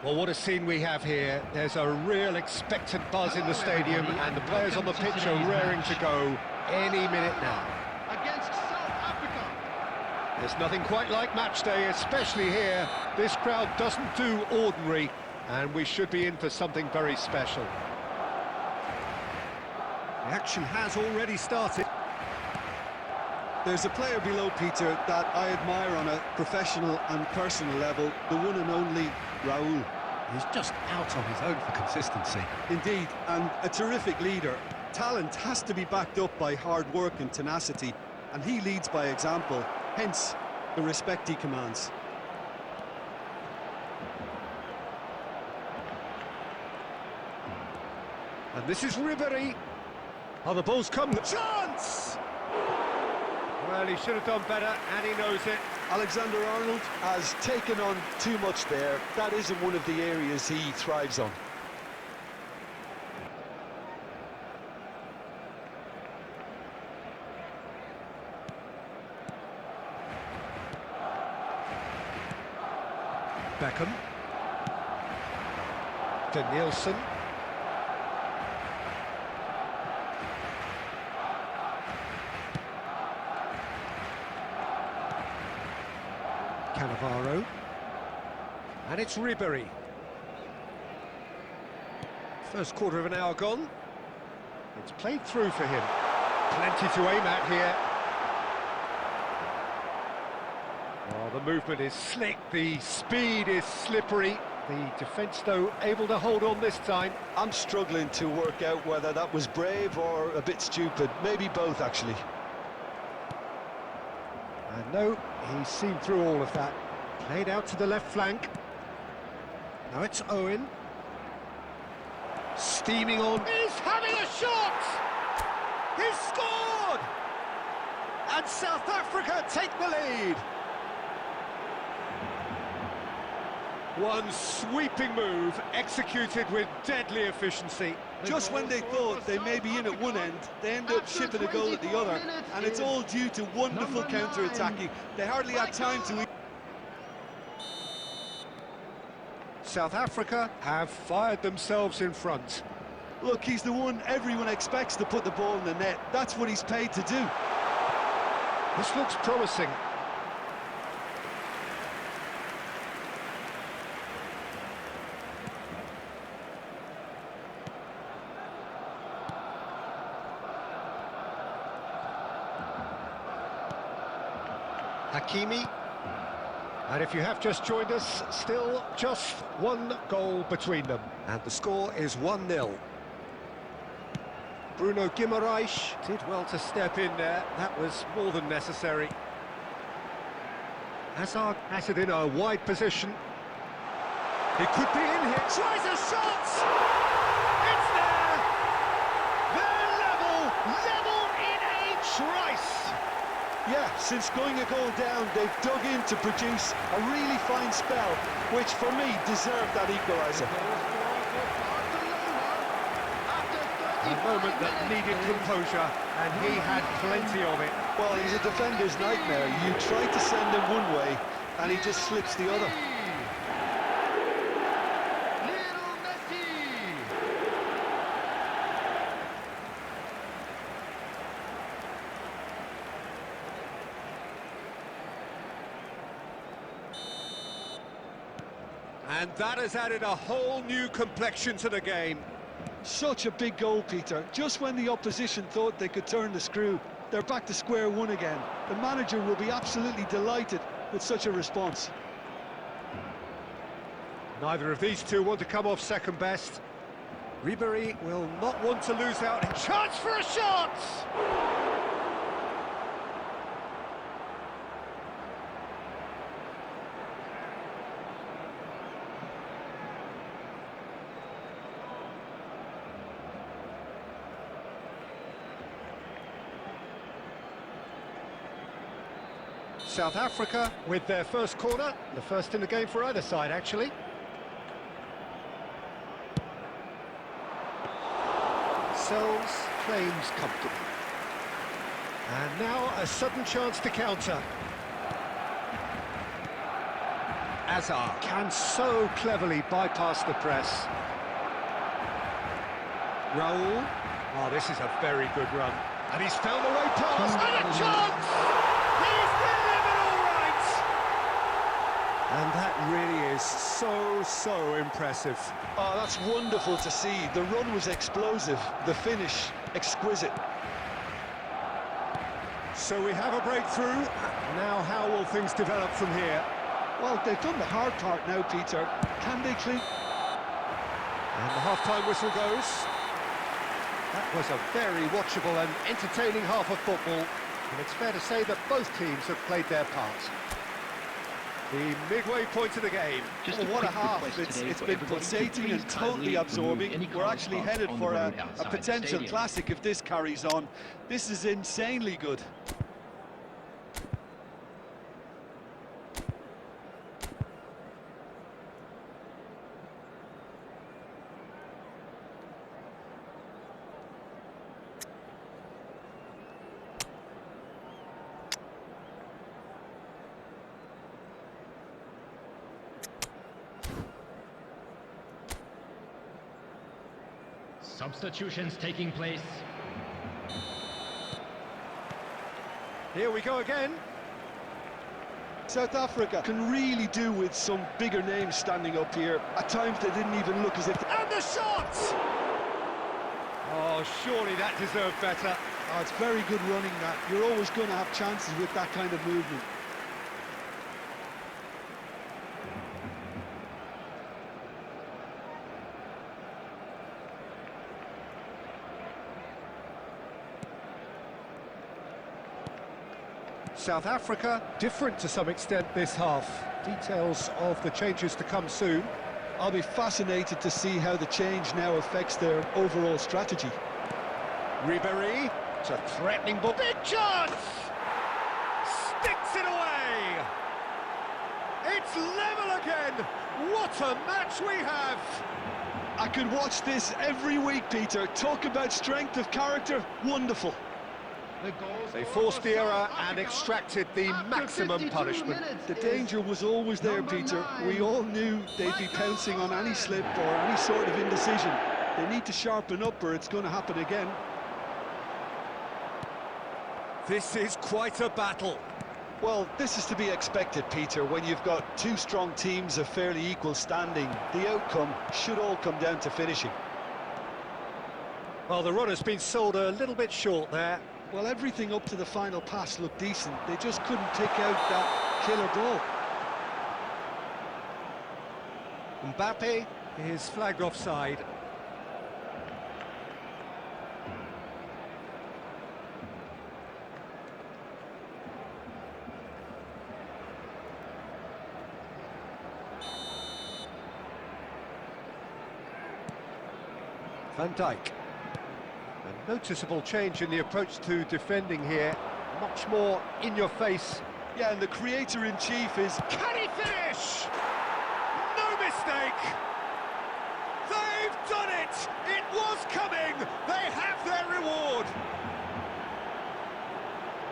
Well, what a scene we have here. There's a real expectant buzz in the stadium, and the players on the pitch are raring to go any minute now. Against South Africa. There's nothing quite like match day, especially here. This crowd doesn't do ordinary, and we should be in for something very special. The action has already started. There's a player below, Peter, that I admire on a professional and personal level, the one and only Raúl. He's just out on his own for consistency. Indeed, and a terrific leader. Talent has to be backed up by hard work and tenacity, and he leads by example, hence the respect he commands. And this is Ribéry. Oh, the ball's come. The chance! Well, he should have done better, and he knows it. Alexander-Arnold has taken on too much there. That isn't one of the areas he thrives on. Beckham. Danielson. Cannavaro. And it's Ribéry. First quarter of an hour gone. It's played through for him. Plenty to aim at here. Oh, the movement is slick, the speed is slippery. The defence, though, able to hold on this time. I'm struggling to work out whether that was brave or a bit stupid. Maybe both, actually. And no, he's seen through all of that. Played out to the left flank. Now it's Owen. Steaming on. He's having a shot! He's scored! And South Africa take the lead. One sweeping move, executed with deadly efficiency. Just when they thought they may be in at one end, they end up shipping a goal at the other, and it's all due to wonderful counter-attacking. They hardly had time to... South Africa have fired themselves in front. Look, he's the one everyone expects to put the ball in the net. That's what he's paid to do. This looks promising. Hakimi. And if you have just joined us, still just one goal between them. And the score is 1-0. Bruno Guimaraes did well to step in there. That was more than necessary. Hazard has it in a wide position. It could be in here. Tries a shot! It's there! They're level in a trice! Yeah, since going a goal down, they've dug in to produce a really fine spell, which for me deserved that equaliser. A moment that needed composure, and he had plenty of it. Well, he's a defender's nightmare. You try to send him one way, and he just slips the other. And that has added a whole new complexion to the game. Such a big goal, Peter. Just when the opposition thought they could turn the screw, they're back to square one again. The manager will be absolutely delighted with such a response. Neither of these two want to come off second best. Ribéry will not want to lose out. Chance for a shot! South Africa with their first corner, the first in the game for either side, actually. Sells, claims comfortably. And now a sudden chance to counter. Azar can so cleverly bypass the press. Raul. Oh, this is a very good run. And he's found the way past. And a chance! He's delivered all right! And that really is so impressive. Oh, that's wonderful to see. The run was explosive, the finish exquisite. So we have a breakthrough. Now how will things develop from here? Well, they've done the hard part now, Peter. Can they clean? And the half-time whistle goes. That was a very watchable and entertaining half of football. And it's fair to say that both teams have played their part. The midway point of the game. Just Oh, what a half. it's It's been pulsating and totally absorbing. We're actually headed for a potential classic if this carries on. This is insanely good. Substitutions taking place. Here we go again. South Africa can really do with some bigger names standing up here. At times they didn't even look as if... And the shot! Oh, surely that deserved better. Oh, it's very good running, that. You're always going to have chances with that kind of movement. South Africa, different to some extent this half. Details of the changes to come soon. I'll be fascinated to see how the change now affects their overall strategy. Ribéry, it's a threatening ball. Big chance! Sticks it away! It's level again! What a match we have! I could watch this every week, Peter. Talk about strength of character. Wonderful. They forced the error and extracted the maximum punishment. The danger was always there, Peter. We all knew they'd be pouncing on any slip or any sort of indecision. They need to sharpen up or it's going to happen again. This is quite a battle. Well, this is to be expected, Peter, when you've got two strong teams of fairly equal standing. The outcome should all come down to finishing. Well, the run has been sold a little bit short there. Well, everything up to the final pass looked decent. They just couldn't pick out that killer ball. Mbappe is flagged offside. Van Dijk. A noticeable change in the approach to defending here. Much more in your face. Yeah, and the creator-in-chief is... Can he finish? No mistake! They've done it! It was coming! They have their reward!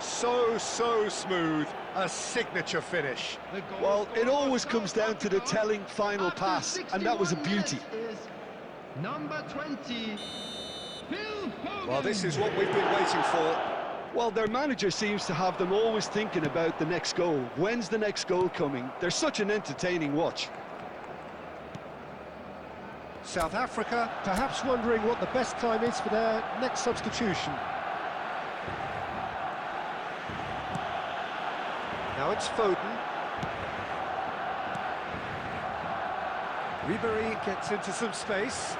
So smooth. A signature finish. Well, it always comes down to the telling final pass, and that was a beauty. Number 20, Phil Foden. Well, this is what we've been waiting for. Well, their manager seems to have them always thinking about the next goal. When's the next goal coming? They're such an entertaining watch. South Africa perhaps wondering what the best time is for their next substitution. Now it's Foden. Ribéry gets into some space.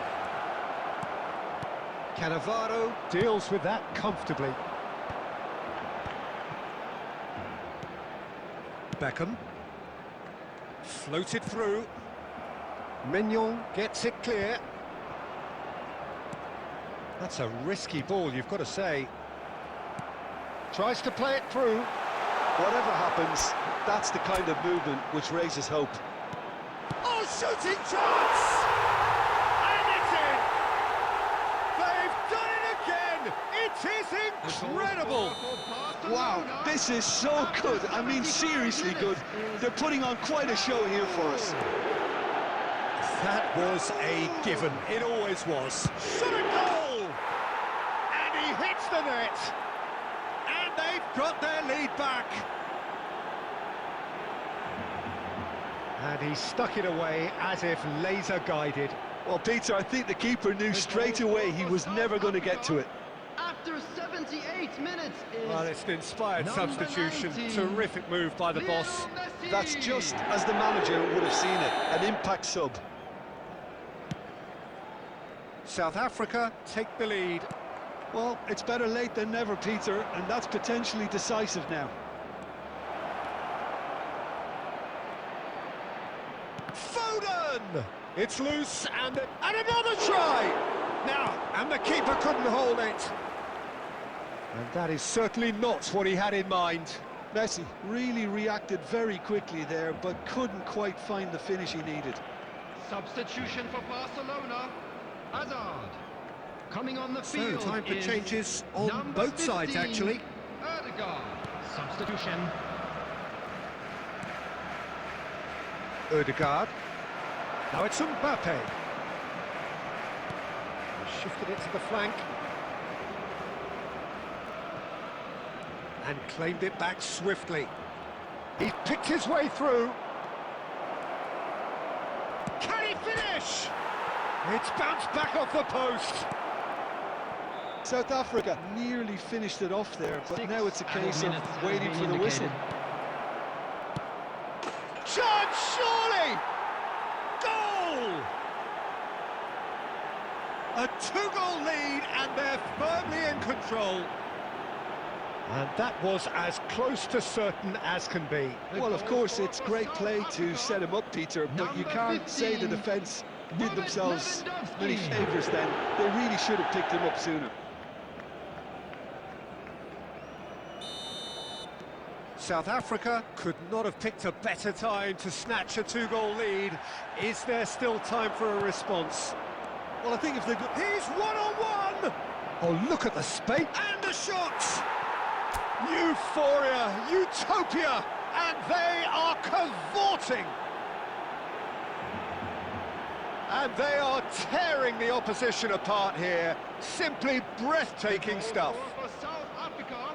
Cannavaro deals with that comfortably. Beckham. Floated through. Mignon gets it clear. That's a risky ball, you've got to say. Tries to play it through. Whatever happens, that's the kind of movement which raises hope. Oh, shooting chance! And it's in! They've done it again! It It is incredible! Wow, this is so good. I mean, seriously good. They're putting on quite a show here for us. That was a given. It always was. Shot a goal! And he hits the net. And they've got their lead back. And he stuck it away as if laser guided. Well, Peter, I think the keeper knew straight away he was never going to get to it. After 78 minutes is Well, it's an inspired number substitution. 19. Terrific move by the boss. Messi. That's just as the manager would have seen it, an impact sub. South Africa take the lead. Well, it's better late than never, Peter, and that's potentially decisive now. Foden! It's loose and another try! Now, and the keeper couldn't hold it. And that is certainly not what he had in mind. Messi really reacted very quickly there, but couldn't quite find the finish he needed. Substitution for Barcelona. Hazard. Coming on the So, field time for is changes on number both sides, 15, actually. Odegaard. Substitution. Odegaard. Now it's Mbappe. He shifted it to the flank. And claimed it back swiftly. He's picked his way through. Can he finish? It's bounced back off the post. South Africa nearly finished it off there, but now it's a case of minutes has waiting been for the whistle. indicated. Chance, surely! Goal! A two-goal lead, and they're firmly in control. And that was as close to certain as can be. Well, of course, it's great play to set him up, Peter, but you can't say the defence did themselves many favours then. They really should have picked him up sooner. South Africa could not have picked a better time to snatch a two-goal lead. Is there still time for a response? Well, I think if they... He's one-on-one! Oh, look at the space and the shots! Euphoria, utopia, and they are cavorting! And they are tearing the opposition apart here. Simply breathtaking stuff. For South Africa.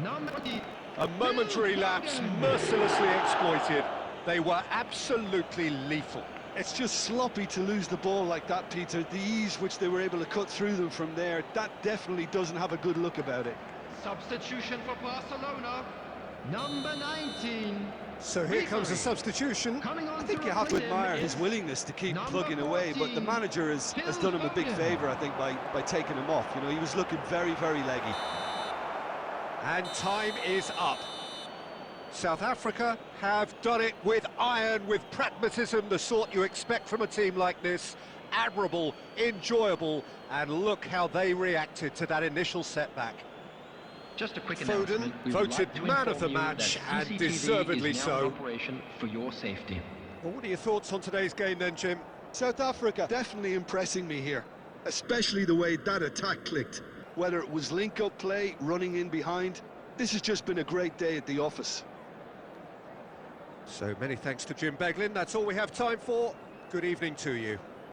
Number 20. A momentary lapse mercilessly exploited. They were absolutely lethal. It's just sloppy to lose the ball like that, Peter. The ease which they were able to cut through them from there, that definitely doesn't have a good look about it. Substitution for Barcelona. Number 19. So here comes a substitution. Coming on I think you have to replace him admire his is willingness to keep number plugging away, but the 14, manager has done him a big Phil favour, I think, by taking him off. You know, he was looking very, very leggy. And time is up. South Africa have done it with iron, with pragmatism, the sort you expect from a team like this. Admirable, enjoyable, and look how they reacted to that initial setback. Just a quick Foden announcement. We would voted like to man of the inform you match, that and CCTV deservedly is now so. in operation for your safety. Well, what are your thoughts on today's game then, Jim? South Africa definitely impressing me here, especially the way that attack clicked. Whether it was link-up play, running in behind, this has just been a great day at the office. So many thanks to Jim Beglin. That's all we have time for. Good evening to you.